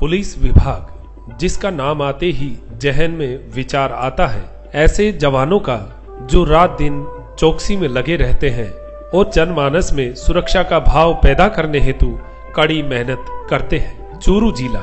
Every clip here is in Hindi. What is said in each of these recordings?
पुलिस विभाग, जिसका नाम आते ही जहन में विचार आता है ऐसे जवानों का जो रात दिन चौकसी में लगे रहते हैं और जनमानस में सुरक्षा का भाव पैदा करने हेतु कड़ी मेहनत करते हैं। चूरू जिला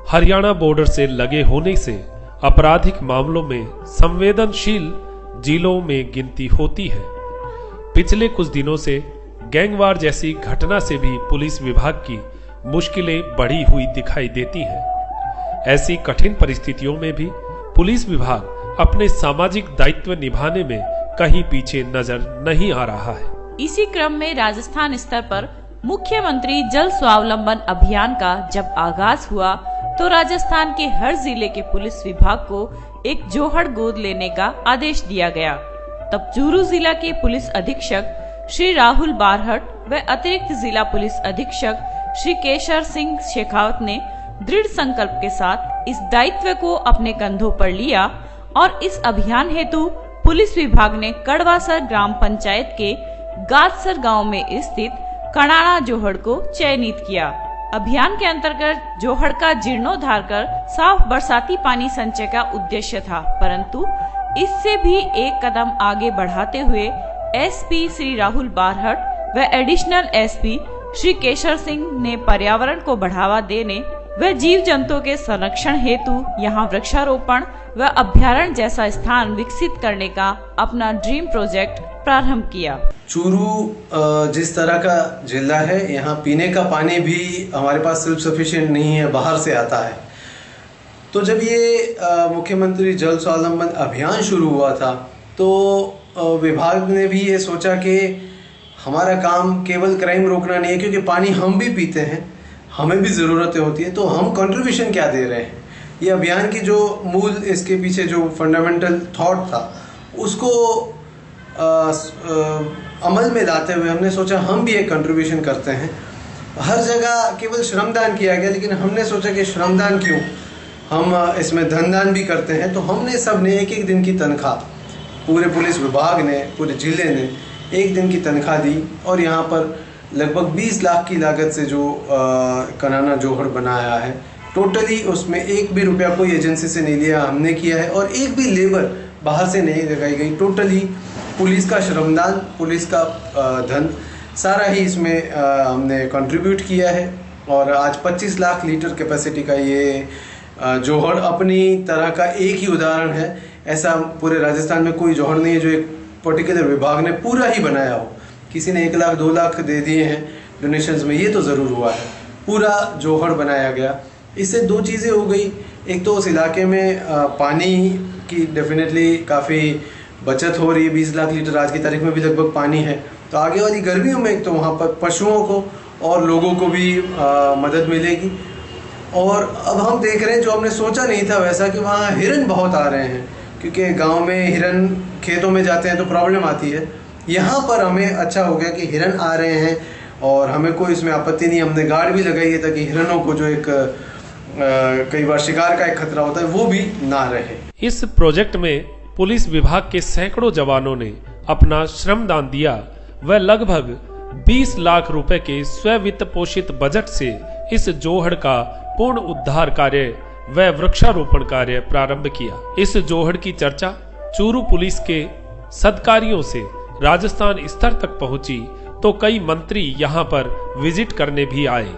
हरियाणा बॉर्डर से लगे होने से आपराधिक मामलों में संवेदनशील जिलों में गिनती होती है। पिछले कुछ दिनों से गैंगवार जैसी घटना से भी पुलिस विभाग की मुश्किलें बढ़ी हुई दिखाई देती हैं। ऐसी कठिन परिस्थितियों में भी पुलिस विभाग अपने सामाजिक दायित्व निभाने में कहीं पीछे नजर नहीं आ रहा है। इसी क्रम में राजस्थान स्तर पर मुख्यमंत्री जल स्वावलंबन अभियान का जब आगाज हुआ तो राजस्थान के हर जिले के पुलिस विभाग को एक जोहड़ गोद लेने का आदेश दिया गया। तब चूरू जिला के पुलिस अधीक्षक श्री राहुल बारहट व अतिरिक्त जिला पुलिस अधीक्षक श्री केशर सिंह शेखावत ने दृढ़ संकल्प के साथ इस दायित्व को अपने कंधों पर लिया और इस अभियान हेतु पुलिस विभाग ने कड़वासर ग्राम पंचायत के गादसर गांव में स्थित कणाना जोहड़ को चयनित किया। अभियान के अंतर्गत जोहड़ का जीर्णोद्धार कर साफ बरसाती पानी संचय का उद्देश्य था, परंतु इससे भी एक कदम आगे बढ़ाते हुए एसपी श्री राहुल बारहट व एडिशनल एसपी श्री केशर सिंह ने पर्यावरण को बढ़ावा देने व जीव जंतुओं के संरक्षण हेतु यहाँ वृक्षारोपण व अभ्यारण्य जैसा स्थान विकसित करने का अपना ड्रीम प्रोजेक्ट प्रारंभ किया। चूरू जिस तरह का जिला है, यहाँ पीने का पानी भी हमारे पास सेल्फ सफिशिएंट नहीं है, बाहर से आता है। तो जब ये मुख्यमंत्री जल स्वावलंबन अभियान शुरू हुआ था तो विभाग ने भी ये सोचा कि हमारा काम केवल क्राइम रोकना नहीं है, क्योंकि पानी हम भी पीते हैं, हमें भी ज़रूरतें होती है, तो हम कंट्रीब्यूशन क्या दे रहे हैं। ये अभियान की जो मूल इसके पीछे जो फंडामेंटल थॉट था उसको अमल में लाते हुए हमने सोचा हम भी एक कंट्रीब्यूशन करते हैं। हर जगह केवल श्रमदान किया गया, लेकिन हमने सोचा कि श्रमदान क्यों, हम इसमें धनदान भी करते हैं। तो हमने सब ने एक एक दिन की तनख्वाह, पूरे पुलिस विभाग ने, पूरे जिले ने एक दिन की तनख्वाह दी और यहाँ पर लगभग 20 लाख की लागत से जो कणाना जोहड़ बनाया है, टोटली उसमें एक भी रुपया कोई एजेंसी से नहीं लिया, हमने किया है और एक भी लेबर बाहर से नहीं लगाई गई। टोटली पुलिस का श्रमदान, पुलिस का धन सारा ही इसमें हमने कंट्रीब्यूट किया है। और आज 25 लाख लीटर कैपेसिटी का ये जोहड़ अपनी तरह का एक ही उदाहरण है। ऐसा पूरे राजस्थान में कोई जोहड़ नहीं है जो एक पर्टिकुलर विभाग ने पूरा ही बनाया हो। किसी ने 1 लाख 2 लाख दे दिए हैं डोनेशंस में, ये तो ज़रूर हुआ है, पूरा जोहड़ बनाया गया। इससे दो चीज़ें हो गई, एक तो उस इलाके में पानी की डेफिनेटली काफ़ी बचत हो रही है। 20 लाख लीटर आज की तारीख में भी लगभग पानी है, तो आगे वाली गर्मियों में एक तो वहाँ पर पशुओं को और लोगों को भी मदद मिलेगी। और अब हम देख रहे हैं, जो हमने सोचा नहीं था वैसा, कि वहाँ हिरन बहुत आ रहे हैं, क्योंकि गांव में हिरन खेतों में जाते हैं तो प्रॉब्लम आती है। यहाँ पर हमें अच्छा हो गया कि हिरन आ रहे हैं और हमें कोई इसमें आपत्ति नहीं। हमने गार्ड भी लगाई है ताकि हिरनों को जो एक कई बार शिकार का एक खतरा होता है वो भी ना रहे। इस प्रोजेक्ट में पुलिस विभाग के सैकड़ों जवानों ने अपना श्रमदान दिया व लगभग 20 लाख रुपए के स्व वित्त पोषित बजट से इस जोहड़ का पूर्ण उद्धार कार्य व वृक्षारोपण कार्य प्रारंभ किया। इस जोहड़ की चर्चा चूरू पुलिस के सदकारियों से राजस्थान स्तर तक पहुंची तो कई मंत्री यहां पर विजिट करने भी आए।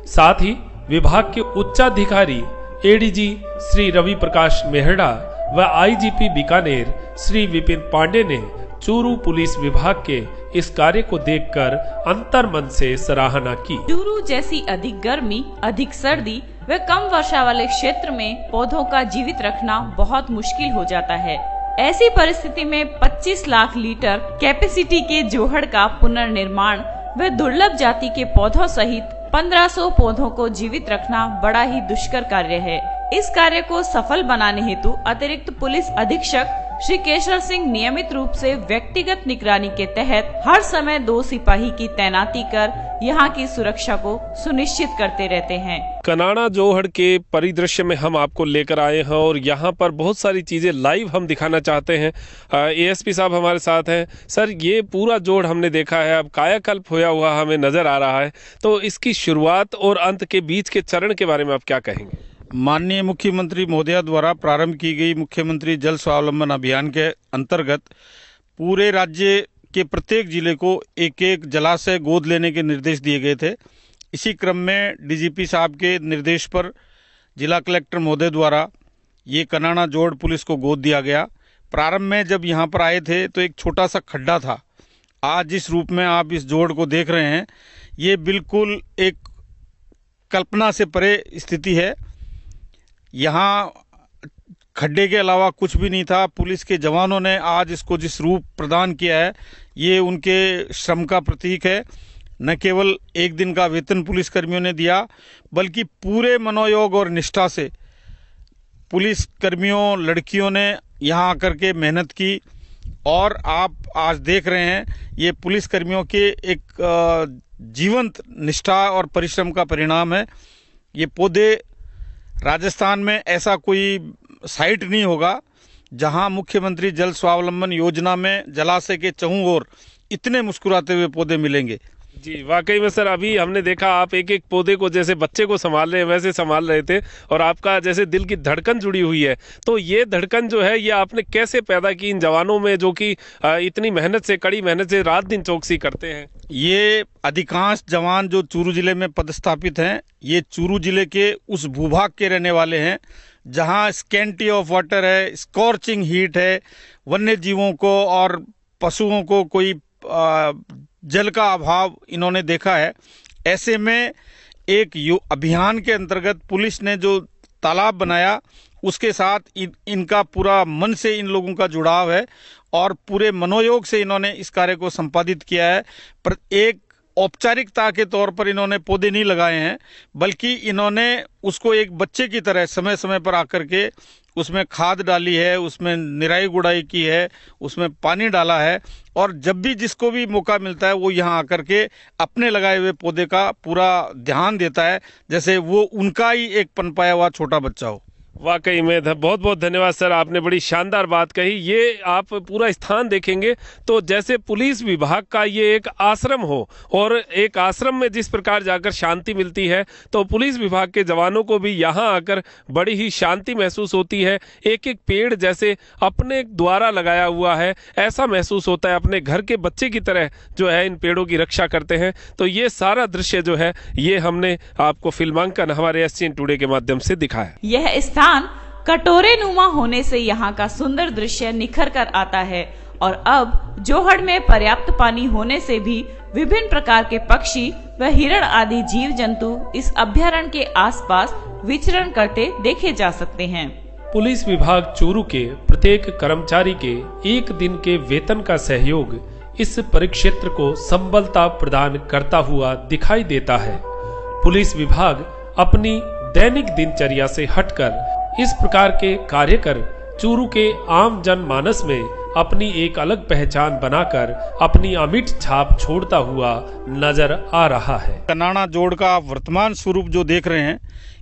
साथ ही विभाग के उच्चाधिकारी एडीजी श्री रवि प्रकाश मेहड़ा व आईजीपी बीकानेर श्री विपिन पांडे ने चूरू पुलिस विभाग के इस कार्य को देखकर अंतर्मन से सराहना की। चूरू जैसी अधिक गर्मी, अधिक सर्दी व कम वर्षा वाले क्षेत्र में पौधों का जीवित रखना बहुत मुश्किल हो जाता है। ऐसी परिस्थिति में 25 लाख लीटर कैपेसिटी के जोहड़ का पुनर्निर्माण व दुर्लभ जाति के पौधों सहित 1500 पौधों को जीवित रखना बड़ा ही दुष्कर कार्य है। इस कार्य को सफल बनाने हेतु अतिरिक्त पुलिस अधीक्षक श्री केशर सिंह नियमित रूप से व्यक्तिगत निगरानी के तहत हर समय 2 सिपाही की तैनाती कर यहाँ की सुरक्षा को सुनिश्चित करते रहते हैं। कनाड़ा जोहड़ के परिदृश्य में हम आपको लेकर आए हैं और यहाँ पर बहुत सारी चीजें लाइव हम दिखाना चाहते हैं। एएसपी साहब हमारे साथ हैं। सर, ये पूरा जोड़ हमने देखा है, अब कायाकल्प होया हुआ हमें नजर आ रहा है, तो इसकी शुरुआत और अंत के बीच के चरण के बारे में आप क्या कहेंगे? माननीय मुख्यमंत्री महोदया द्वारा प्रारंभ की गई मुख्यमंत्री जल स्वावलंबन अभियान के अंतर्गत पूरे राज्य के प्रत्येक जिले को एक एक जलाशय गोद लेने के निर्देश दिए गए थे। इसी क्रम में डीजीपी साहब के निर्देश पर जिला कलेक्टर महोदय द्वारा ये कनाड़ा जोड़ पुलिस को गोद दिया गया। प्रारंभ में जब यहाँ पर आए थे तो एक छोटा सा खड्डा था। आज जिस रूप में आप इस जोड़ को देख रहे हैं, ये बिल्कुल एक कल्पना से परे स्थिति है। यहाँ खड्डे के अलावा कुछ भी नहीं था। पुलिस के जवानों ने आज इसको जिस रूप प्रदान किया है, ये उनके श्रम का प्रतीक है। न केवल एक दिन का वेतन पुलिस कर्मियों ने दिया, बल्कि पूरे मनोयोग और निष्ठा से पुलिस कर्मियों, लड़कियों ने यहाँ आकर के मेहनत की। और आप आज देख रहे हैं, ये पुलिस कर्मियों के एक जीवंत निष्ठा और परिश्रम का परिणाम है। ये पौधे राजस्थान में ऐसा कोई साइट नहीं होगा जहां मुख्यमंत्री जल स्वावलंबन योजना में जलाशय के चहुं ओर इतने मुस्कुराते हुए पौधे मिलेंगे। जी, वाकई में सर, अभी हमने देखा आप एक एक पौधे को जैसे बच्चे को संभाल रहे हैं वैसे संभाल रहे थे, और आपका जैसे दिल की धड़कन जुड़ी हुई है। तो ये धड़कन जो है, ये आपने कैसे पैदा की इन जवानों में, जो कि इतनी मेहनत से, कड़ी मेहनत से रात दिन चौकसी करते हैं? ये अधिकांश जवान जो चूरू जिले में पदस्थापित हैं, ये चूरू जिले के उस भूभाग के रहने वाले हैं जहां स्कैंटी ऑफ वाटर है, स्कॉर्चिंग हीट है, वन्य जीवों को और पशुओं को कोई जल का अभाव इन्होंने देखा है। ऐसे में एक अभियान के अंतर्गत पुलिस ने जो तालाब बनाया, उसके साथ इनका पूरा मन से इन लोगों का जुड़ाव है और पूरे मनोयोग से इन्होंने इस कार्य को संपादित किया है। पर एक औपचारिकता के तौर पर इन्होंने पौधे नहीं लगाए हैं, बल्कि इन्होंने उसको एक बच्चे की तरह समय समय पर आकर के उसमें खाद डाली है, उसमें निराई गुड़ाई की है, उसमें पानी डाला है, और जब भी जिसको भी मौका मिलता है वो यहाँ आकर के अपने लगाए हुए पौधे का पूरा ध्यान देता है, जैसे वो उनका ही एक पनपाया हुआ छोटा बच्चा हो। वाकई में बहुत बहुत धन्यवाद सर, आपने बड़ी शानदार बात कही। ये आप पूरा स्थान देखेंगे तो जैसे पुलिस विभाग का ये एक आश्रम हो, और एक आश्रम में जिस प्रकार जाकर शांति मिलती है, तो पुलिस विभाग के जवानों को भी यहाँ आकर बड़ी ही शांति महसूस होती है। एक एक पेड़ जैसे अपने द्वारा लगाया हुआ है, ऐसा महसूस होता है, अपने घर के बच्चे की तरह जो है इन पेड़ों की रक्षा करते हैं। तो ये सारा दृश्य जो है, ये हमने आपको फिल्मांकन हमारे एससीएन टुडे के माध्यम से दिखाया। यह स्थान कटोरे नुमा होने से यहाँ का सुंदर दृश्य निखर कर आता है, और अब जोहड़ में पर्याप्त पानी होने से भी विभिन्न प्रकार के पक्षी व हिरण आदि जीव जंतु इस अभयारण्य के आसपास विचरण करते देखे जा सकते हैं। पुलिस विभाग चूरू के प्रत्येक कर्मचारी के एक दिन के वेतन का सहयोग इस परिक्षेत्र को संबलता प्रदान करता हुआ दिखाई देता है। पुलिस विभाग अपनी दैनिक दिनचर्या से हटकर इस प्रकार के कार्य कर चूरू के आम जनमानस में अपनी एक अलग पहचान बनाकर अपनी अमिट छाप छोड़ता हुआ नजर आ रहा है। कनाड़ा जोड़ का वर्तमान स्वरूप जो देख रहे हैं,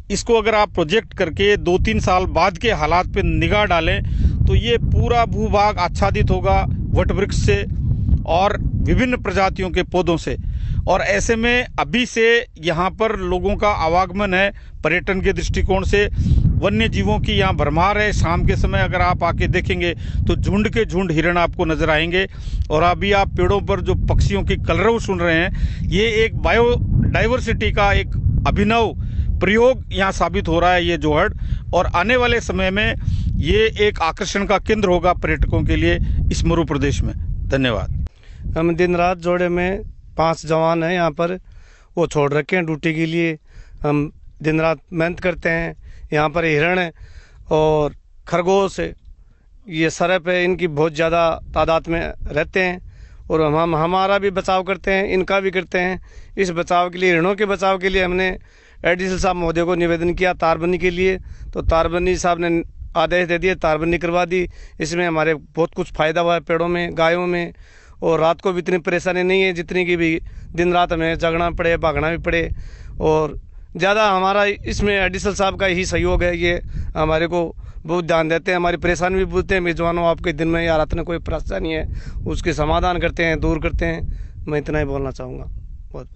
इसको अगर आप प्रोजेक्ट करके 2-3 साल बाद के हालात पे निगाह डालें तो ये पूरा भूभाग आच्छादित होगा वट वृक्ष से और विभिन्न प्रजातियों के पौधों से। और ऐसे में अभी से यहाँ पर लोगों का आवागमन है, पर्यटन के दृष्टिकोण से वन्य जीवों की यहाँ भरमार है। शाम के समय अगर आप आके देखेंगे तो झुंड के झुंड हिरण आपको नजर आएंगे। और अभी आप पेड़ों पर जो पक्षियों की कलरव सुन रहे हैं, ये एक बायोडाइवर्सिटी का एक अभिनव प्रयोग यहाँ साबित हो रहा है ये जोहड़। और आने वाले समय में ये एक आकर्षण का केंद्र होगा पर्यटकों के लिए इस मरु प्रदेश में। धन्यवाद। हम दिन रात जोड़े में 5 जवान हैं यहाँ पर, वो छोड़ रखे हैं ड्यूटी के लिए। हम दिन रात मेहनत करते हैं। यहाँ पर हिरण और खरगोश ये सरप है, इनकी बहुत ज़्यादा तादाद में रहते हैं, और हम हमारा भी बचाव करते हैं, इनका भी करते हैं। इस बचाव के लिए, हिरणों के बचाव के लिए हमने एडीसी साहब महोदय को निवेदन किया तारबनी के लिए, तो तारबनी साहब ने आदेश दे दिए, तारबंदी करवा दी। इसमें हमारे बहुत कुछ फ़ायदा हुआ है, पेड़ों में, गायों में, और रात को भी इतनी परेशानी नहीं है जितनी की भी दिन रात हमें जगना पड़े, भागना भी पड़े। और ज़्यादा हमारा इसमें एडिशनल साहब का ही सहयोग है, ये हमारे को बहुत ध्यान देते हैं, हमारी परेशानी भी पूछते हैं, मेजबानों आपके दिन में या रात में कोई परेशानी है उसके समाधान करते हैं, दूर करते हैं। मैं इतना ही बोलना चाहूँगा। बहुत